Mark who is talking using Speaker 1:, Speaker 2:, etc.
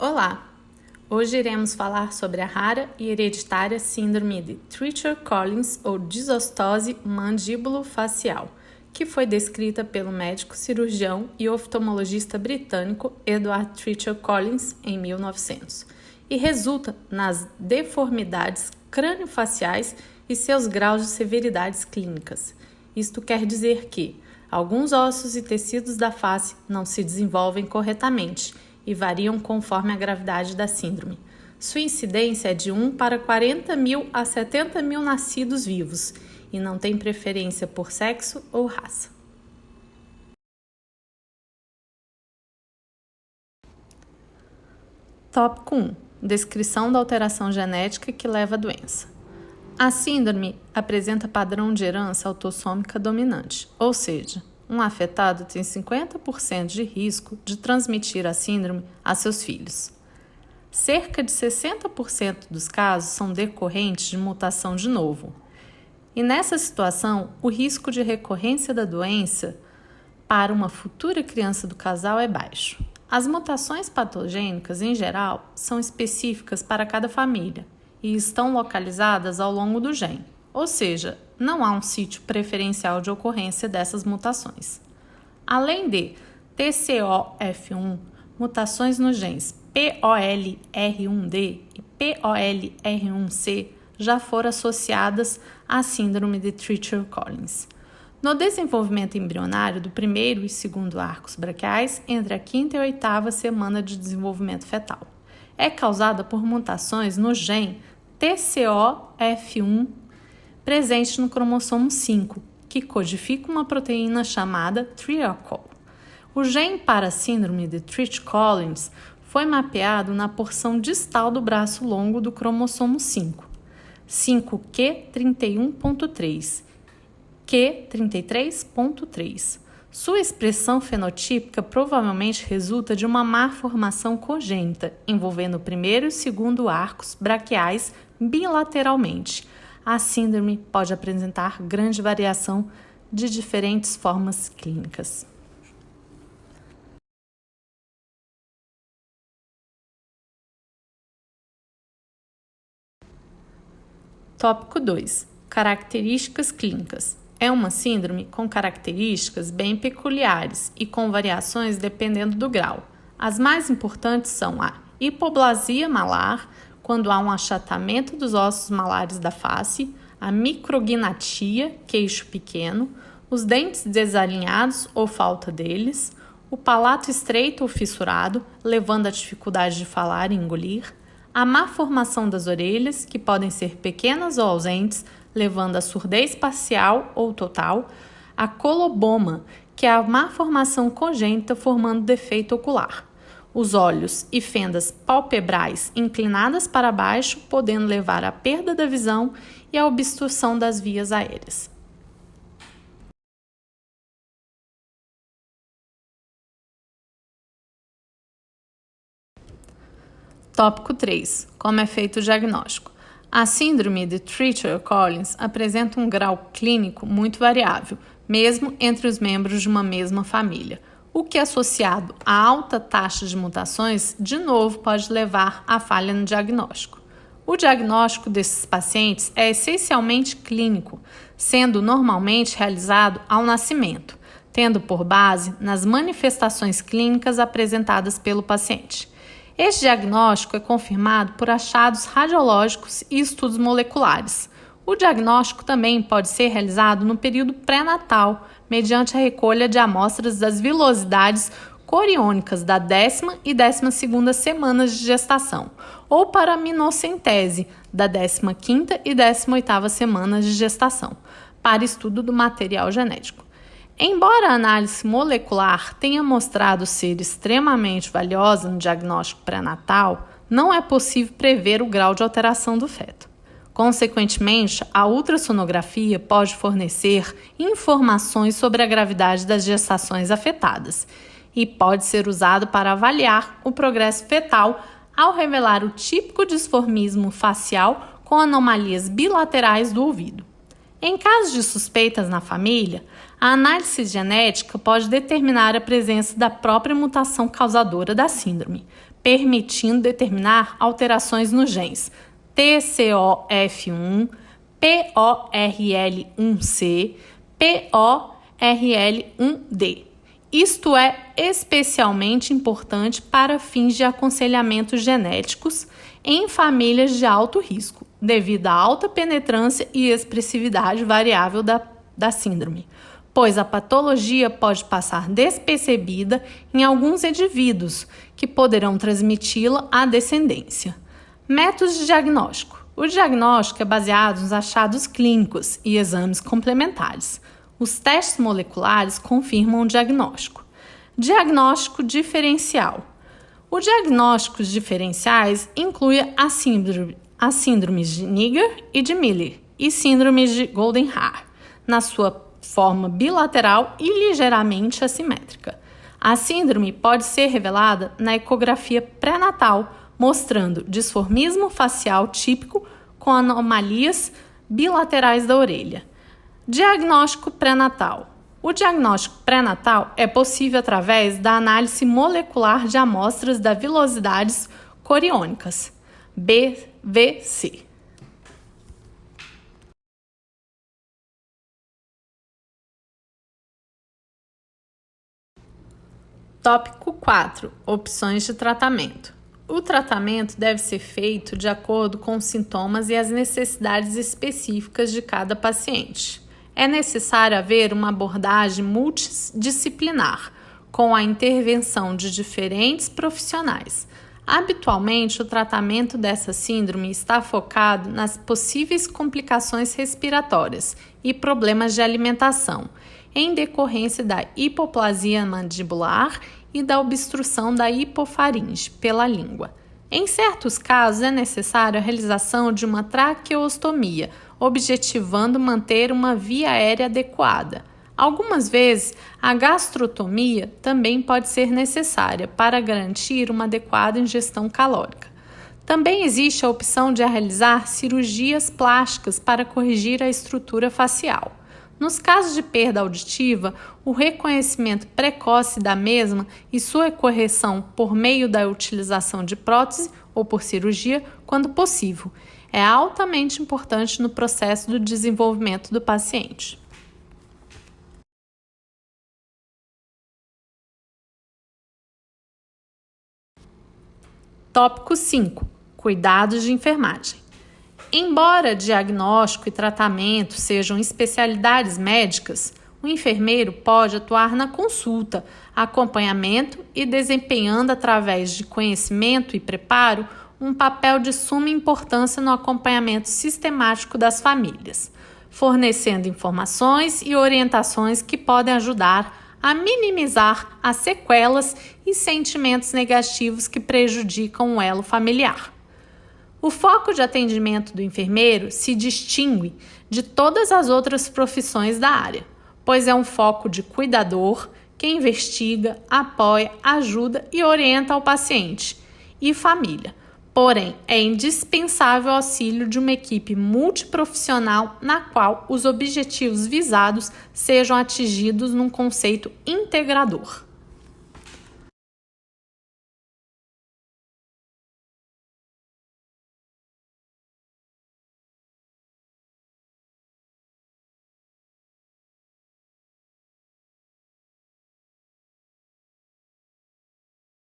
Speaker 1: Olá! Hoje iremos falar sobre a rara e hereditária síndrome de Treacher-Collins ou desostose mandíbulo-facial, que foi descrita pelo médico cirurgião e oftalmologista britânico Edward Treacher-Collins em 1900 e resulta nas deformidades craniofaciais e seus graus de severidades clínicas. Isto quer dizer que alguns ossos e tecidos da face não se desenvolvem corretamente e variam conforme a gravidade da síndrome. Sua incidência é de 1 para 40 mil a 70 mil nascidos vivos e não tem preferência por sexo ou raça. Tópico 1. Descrição da alteração genética que leva à doença. A síndrome apresenta padrão de herança autossômica dominante, ou seja, um afetado tem 50% de risco de transmitir a síndrome a seus filhos. Cerca de 60% dos casos são decorrentes de mutação de novo. E nessa situação, o risco de recorrência da doença para uma futura criança do casal é baixo. As mutações patogênicas, em geral, são específicas para cada família e estão localizadas ao longo do gene, ou seja, não há um sítio preferencial de ocorrência dessas mutações. Além de TCOF1, mutações nos genes POLR1D e POLR1C já foram associadas à síndrome de Treacher-Collins. No desenvolvimento embrionário do primeiro e segundo arcos braquiais, entre a quinta e a oitava semana de desenvolvimento fetal, é causada por mutações no gene TCOF1 presente no cromossomo 5, que codifica uma proteína chamada triacol. O gene para a síndrome de Treacher-Collins foi mapeado na porção distal do braço longo do cromossomo 5, 5q31.3, q33.3. Sua expressão fenotípica provavelmente resulta de uma má formação congênita, envolvendo o primeiro e o segundo arcos braquiais bilateralmente. A síndrome pode apresentar grande variação de diferentes formas clínicas. Tópico 2. Características clínicas. É uma síndrome com características bem peculiares e com variações dependendo do grau. As mais importantes são a hipoplasia malar, quando há um achatamento dos ossos malares da face, a micrognatia, queixo pequeno, os dentes desalinhados ou falta deles, o palato estreito ou fissurado, levando à dificuldade de falar e engolir, a má formação das orelhas, que podem ser pequenas ou ausentes, levando à surdez parcial ou total, a coloboma, que é a má formação congênita formando defeito ocular, os olhos e fendas palpebrais inclinadas para baixo, podendo levar à perda da visão e à obstrução das vias aéreas. Tópico 3. Como é feito o diagnóstico? A síndrome de Treacher-Collins apresenta um grau clínico muito variável, mesmo entre os membros de uma mesma família, o que, associado à alta taxa de mutações, de novo pode levar à falha no diagnóstico. O diagnóstico desses pacientes é essencialmente clínico, sendo normalmente realizado ao nascimento, tendo por base nas manifestações clínicas apresentadas pelo paciente. Este diagnóstico é confirmado por achados radiológicos e estudos moleculares. O diagnóstico também pode ser realizado no período pré-natal, mediante a recolha de amostras das vilosidades coriônicas da 10ª e 12ª semanas de gestação, ou para a minocentese da 15ª e 18ª semanas de gestação, para estudo do material genético. Embora a análise molecular tenha mostrado ser extremamente valiosa no diagnóstico pré-natal, não é possível prever o grau de alteração do feto. Consequentemente, a ultrassonografia pode fornecer informações sobre a gravidade das gestações afetadas e pode ser usado para avaliar o progresso fetal ao revelar o típico disformismo facial com anomalias bilaterais do ouvido. Em casos de suspeitas na família, a análise genética pode determinar a presença da própria mutação causadora da síndrome, permitindo determinar alterações nos genes TCOF1, PORL1C, PORL1D. Isto é especialmente importante para fins de aconselhamento genéticos em famílias de alto risco, devido à alta penetrância e expressividade variável da síndrome, pois a patologia pode passar despercebida em alguns indivíduos, que poderão transmiti-la à descendência. Métodos de diagnóstico. O diagnóstico é baseado nos achados clínicos e exames complementares. Os testes moleculares confirmam o diagnóstico. Diagnóstico diferencial. Os diagnósticos diferenciais incluem as síndromes de Niger e de Miller e síndromes de Goldenhar, na sua forma bilateral e ligeiramente assimétrica. A síndrome pode ser revelada na ecografia pré-natal, mostrando disformismo facial típico com anomalias bilaterais da orelha. Diagnóstico pré-natal. O diagnóstico pré-natal é possível através da análise molecular de amostras das vilosidades coriônicas, BVC. Tópico 4. Opções de tratamento. O tratamento deve ser feito de acordo com os sintomas e as necessidades específicas de cada paciente. É necessário haver uma abordagem multidisciplinar, com a intervenção de diferentes profissionais. Habitualmente, o tratamento dessa síndrome está focado nas possíveis complicações respiratórias e problemas de alimentação, em decorrência da hipoplasia mandibular e da obstrução da hipofaringe pela língua. Em certos casos, é necessária a realização de uma traqueostomia, objetivando manter uma via aérea adequada. Algumas vezes, a gastrotomia também pode ser necessária para garantir uma adequada ingestão calórica. Também existe a opção de realizar cirurgias plásticas para corrigir a estrutura facial. Nos casos de perda auditiva, o reconhecimento precoce da mesma e sua correção por meio da utilização de prótese ou por cirurgia, quando possível, é altamente importante no processo do desenvolvimento do paciente. Tópico 5. Cuidados de enfermagem. Embora diagnóstico e tratamento sejam especialidades médicas, o enfermeiro pode atuar na consulta, acompanhamento e desempenhando, através de conhecimento e preparo, um papel de suma importância no acompanhamento sistemático das famílias, fornecendo informações e orientações que podem ajudar a minimizar as sequelas e sentimentos negativos que prejudicam o elo familiar. O foco de atendimento do enfermeiro se distingue de todas as outras profissões da área, pois é um foco de cuidador que investiga, apoia, ajuda e orienta ao paciente e família. Porém, é indispensável o auxílio de uma equipe multiprofissional na qual os objetivos visados sejam atingidos num conceito integrador.